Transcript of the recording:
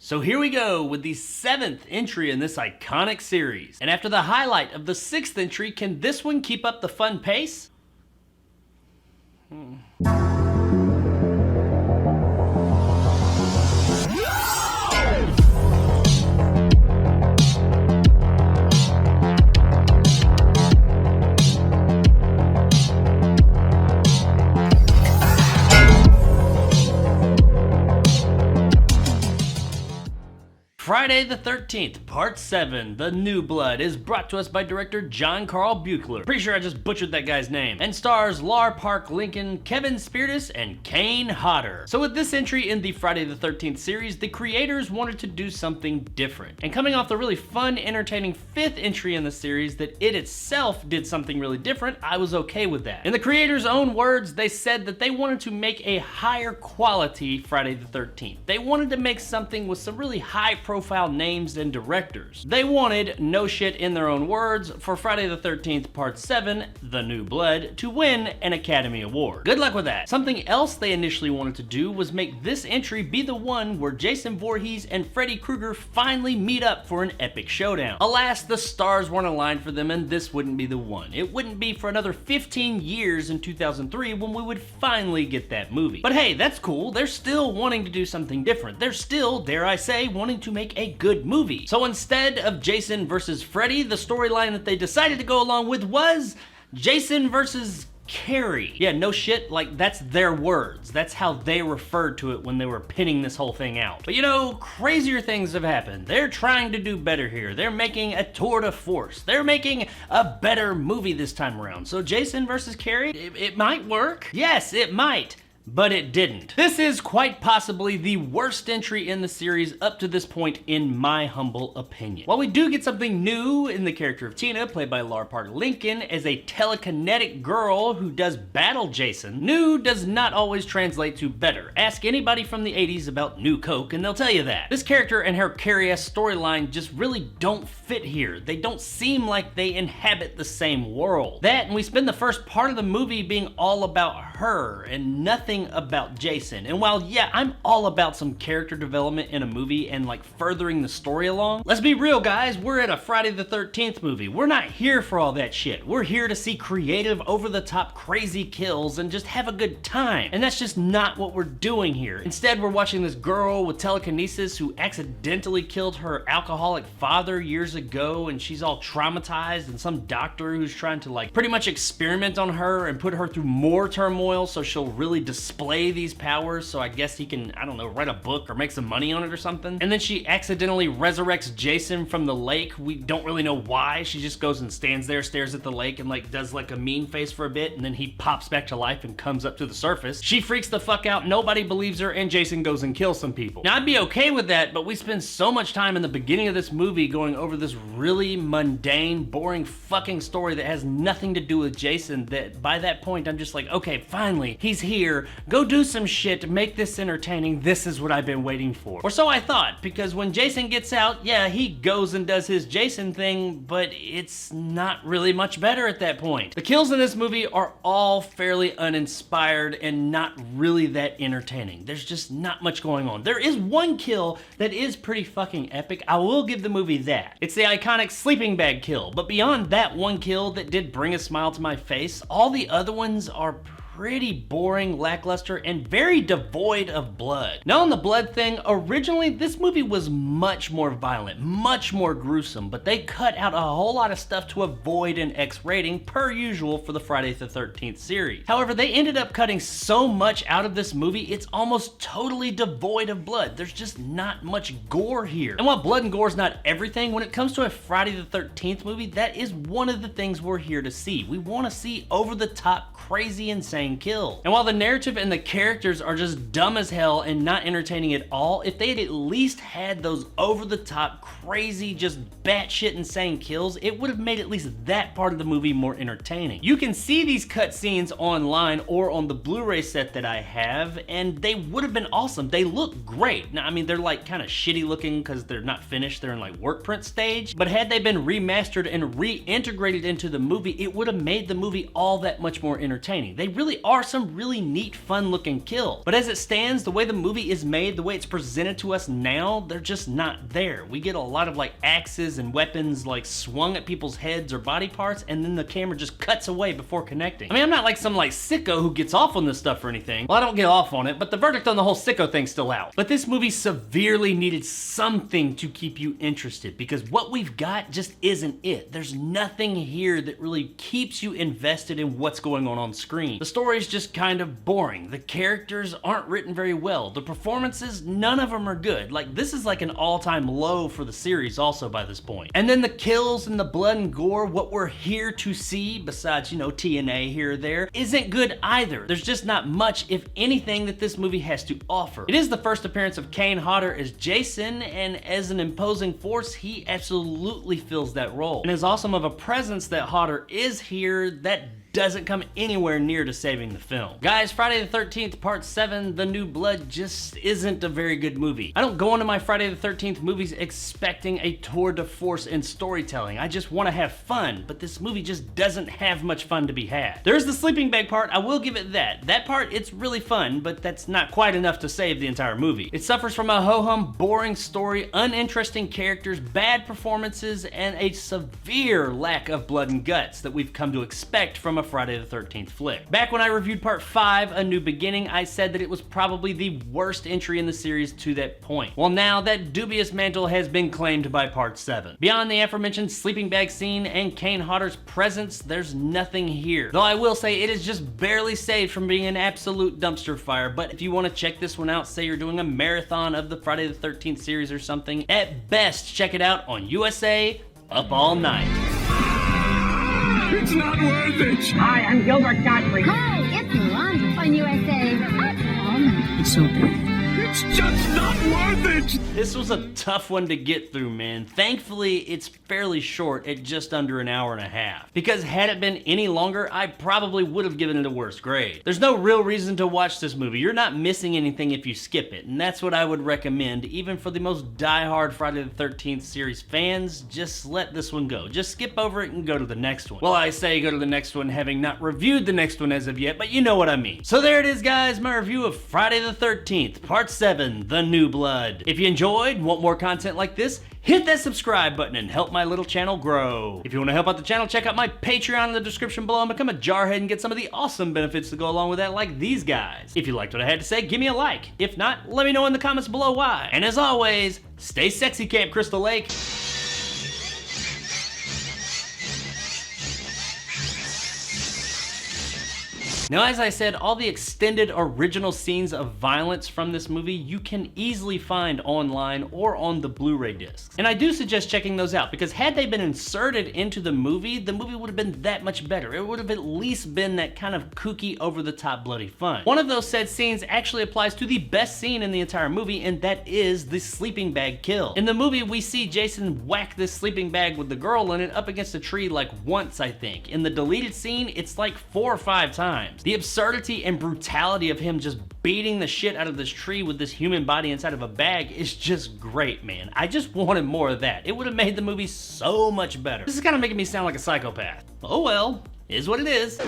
So here we go with the 7th entry in this iconic series. And after the highlight of the 6th entry, can this one keep up the fun pace? Friday the 13th, Part 7, The New Blood, is brought to us by director John Carl Buechler. Pretty sure I just butchered that guy's name. And stars Lar Park Lincoln, Kevin Spirtus, and Kane Hodder. So with this entry in the Friday the 13th series, the creators wanted to do something different. And coming off the really fun, entertaining 5th entry in the series that it itself did something really different, I was okay with that. In the creators' own words, they said that they wanted to make a higher quality Friday the 13th. They wanted to make something with some really high profile names and directors. They wanted, no shit in their own words, for Friday the 13th Part 7, The New Blood, to win an Academy Award. Good luck with that. Something else they initially wanted to do was make this entry be the one where Jason Voorhees and Freddy Krueger finally meet up for an epic showdown. Alas, the stars weren't aligned for them and this wouldn't be the one. It wouldn't be for another 15 years in 2003 when we would finally get that movie. But hey, that's cool. They're still wanting to do something different. They're still, dare I say, wanting to make a good movie. So instead of Jason versus Freddy, the storyline that they decided to go along with was Jason versus Carrie. Yeah, no shit, like that's their words. That's how they referred to it when they were pinning this whole thing out. But you know, crazier things have happened. They're trying to do better here. They're making a tour de force. They're making a better movie this time around. So Jason versus Carrie, it might work. Yes, it might. But it didn't. This is quite possibly the worst entry in the series up to this point in my humble opinion. While we do get something new in the character of Tina, played by Lar Park Lincoln, as a telekinetic girl who does battle Jason, new does not always translate to better. Ask anybody from the 80s about New Coke and they'll tell you that. This character and her Carrie-esque storyline just really don't fit here. They don't seem like they inhabit the same world. That, and we spend the first part of the movie being all about her and nothing about Jason. And while yeah, I'm all about some character development in a movie and like furthering the story along, let's be real guys, we're at a Friday the 13th movie. We're not here for all that shit. We're here to see creative, over-the-top, crazy kills and just have a good time. And that's just not what we're doing here. Instead, we're watching this girl with telekinesis who accidentally killed her alcoholic father years ago and she's all traumatized, and some doctor who's trying to like pretty much experiment on her and put her through more turmoil so she'll really display these powers, so I guess he can, I don't know, write a book or make some money on it or something. And then she accidentally resurrects Jason from the lake. We don't really know why. She just goes and stands there, stares at the lake, and like does like a mean face for a bit, and then he pops back to life and comes up to the surface. She freaks the fuck out, nobody believes her, and Jason goes and kills some people. Now I'd be okay with that, but we spend so much time in the beginning of this movie going over this really mundane, boring fucking story that has nothing to do with Jason that by that point I'm just like, okay, finally, he's here. Go do some shit, make this entertaining, this is what I've been waiting for. Or so I thought, because when Jason gets out, yeah, he goes and does his Jason thing, but it's not really much better at that point. The kills in this movie are all fairly uninspired and not really that entertaining. There's just not much going on. There is one kill that is pretty fucking epic. I will give the movie that. It's the iconic sleeping bag kill, but beyond that one kill that did bring a smile to my face, all the other ones are pretty boring, lackluster, and very devoid of blood. Now on the blood thing, originally this movie was much more violent, much more gruesome, but they cut out a whole lot of stuff to avoid an X rating per usual for the Friday the 13th series. However, they ended up cutting so much out of this movie, it's almost totally devoid of blood. There's just not much gore here. And while blood and gore is not everything, when it comes to a Friday the 13th movie, that is one of the things we're here to see. We want to see over-the-top, crazy, insane kills. And while the narrative and the characters are just dumb as hell and not entertaining at all, if they had at least had those over-the-top, crazy, just batshit insane kills, it would have made at least that part of the movie more entertaining. You can see these cutscenes online or on the Blu-ray set that I have, and they would have been awesome. They look great. Now, I mean, they're like kind of shitty looking because they're not finished. They're in like work print stage, but had they been remastered and reintegrated into the movie, it would have made the movie all that much more entertaining. They really really are some really neat, fun looking kills. But as it stands, the way the movie is made, the way it's presented to us now, they're just not there. We get a lot of like axes and weapons like swung at people's heads or body parts, and then the camera just cuts away before connecting. I mean, I'm not like some like sicko who gets off on this stuff or anything. Well, I don't get off on it, but the verdict on the whole sicko thing's still out. But this movie severely needed something to keep you interested, because what we've got just isn't it. There's nothing here that really keeps you invested in what's going on screen. The story's just kind of boring. The characters aren't written very well. The performances, none of them are good. Like, this is like an all-time low for the series also by this point. And then the kills and the blood and gore, what we're here to see, besides, you know, TNA here or there, isn't good either. There's just not much, if anything, that this movie has to offer. It is the first appearance of Kane Hodder as Jason, and as an imposing force, he absolutely fills that role. And as awesome of a presence that Hodder is here, that doesn't come anywhere near to saving the film. Guys, Friday the 13th Part 7, The New Blood just isn't a very good movie. I don't go into my Friday the 13th movies expecting a tour de force in storytelling. I just want to have fun, but this movie just doesn't have much fun to be had. There's the sleeping bag part, I will give it that. That part, it's really fun, but that's not quite enough to save the entire movie. It suffers from a ho-hum, boring story, uninteresting characters, bad performances, and a severe lack of blood and guts that we've come to expect from a Friday the 13th flick. Back when I reviewed Part 5, A New Beginning, I said that it was probably the worst entry in the series to that point. Well, now that dubious mantle has been claimed by Part 7. Beyond the aforementioned sleeping bag scene and Kane Hodder's presence, there's nothing here. Though I will say it is just barely saved from being an absolute dumpster fire, but if you want to check this one out, say you're doing a marathon of the Friday the 13th series or something, at best check it out on USA Up All Night. It's not worth it! Hi, I'm Gilbert Godfrey. Hi, it's Miranda on USA. It's so big. It's just not worth it! This was a tough one to get through, man. Thankfully, it's fairly short at just under an hour and a half. Because had it been any longer, I probably would have given it a worse grade. There's no real reason to watch this movie. You're not missing anything if you skip it, and that's what I would recommend, even for the most die-hard Friday the 13th series fans. Just let this one go. Just skip over it and go to the next one. Well, I say go to the next one, having not reviewed the next one as of yet, but you know what I mean. So there it is, guys, my review of Friday the 13th, Part 7, The New Blood. If you enjoyed, want more content like this, hit that subscribe button and help my little channel grow. If you want to help out the channel, check out my Patreon in the description below and become a jarhead and get some of the awesome benefits that go along with that, like these guys. If you liked what I had to say, give me a like. If not, let me know in the comments below why. And as always, stay sexy, Camp Crystal Lake. Now, as I said, all the extended original scenes of violence from this movie you can easily find online or on the Blu-ray discs. And I do suggest checking those out, because had they been inserted into the movie would have been that much better. It would have at least been that kind of kooky, over-the-top bloody fun. One of those said scenes actually applies to the best scene in the entire movie, and that is the sleeping bag kill. In the movie, we see Jason whack this sleeping bag with the girl in it up against a tree like once, I think. In the deleted scene, it's like 4 or 5 times. The absurdity and brutality of him just beating the shit out of this tree with this human body inside of a bag is just great, man. I just wanted more of that. It would have made the movie so much better. This is kind of making me sound like a psychopath. Oh well, is what it is.